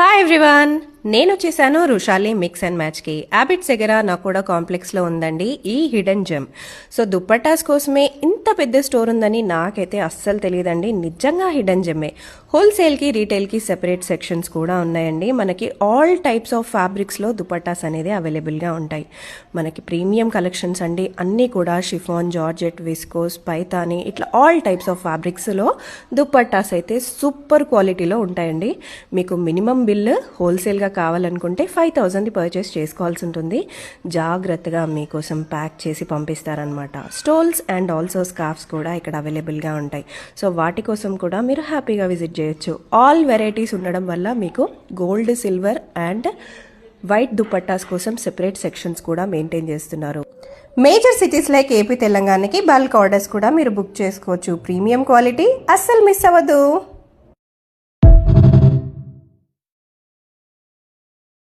Hi everyone, నేను వచ్చేసాను రుషాలి mix and మ్యాచ్కి. హ్యాబిట్స్ దగ్గర నాకు కూడా కాంప్లెక్స్లో ఉందండి ఈ హిడెన్ జెమ్. సో దుప్పటాస్ కోసమే ఇంత పెద్ద స్టోర్ ఉందని నాకైతే అస్సలు తెలియదండి. నిజంగా హిడెన్ జెమ్మే. హోల్సేల్కి రీటైల్కి సెపరేట్ సెక్షన్స్ కూడా ఉన్నాయండి. మనకి ఆల్ టైప్స్ ఆఫ్ ఫ్యాబ్రిక్స్లో దుపట్టాస్ అనేది అవైలబుల్గా ఉంటాయి. మనకి ప్రీమియం కలెక్షన్స్ అండి, అన్నీ కూడా షిఫాన్, జార్జెట్, విస్కోస్, పైతాని, ఇట్లా ఆల్ టైప్స్ ఆఫ్ ఫ్యాబ్రిక్స్లో దుపట్టాస్ అయితే సూపర్ క్వాలిటీలో ఉంటాయండి. మీకు మినిమం బిల్ హోల్సేల్గా కావాలనుకుంటే 5,000 పర్చేస్ చేసుకోవాల్సి ఉంటుంది. జాగ్రత్తగా మీకోసం ప్యాక్ చేసి పంపిస్తారనమాట. స్టోల్స్ అండ్ ఆల్సో స్కార్ఫ్స్ కూడా ఇక్కడ అవైలబుల్గా ఉంటాయి. సో వాటి కోసం కూడా మీరు హ్యాపీగా విజిట్ చేయొచ్చు. ఆల్ వెరైటీస్ ఉండడం వల్ల మీకు gold, silver and white dupattas కోసం సెపరేట్ సెక్షన్స్ కూడా మెయింటైన్ చేస్తున్నారు. మేజర్ సిటీస్ లైక్ ఏపీ, తెలంగాణకి బల్క్ ఆర్డర్స్ కూడా మీరు బుక్ చేసుకోవచ్చు. ప్రీమియం క్వాలిటీ అస్సలు మిస్ అవ్వదు.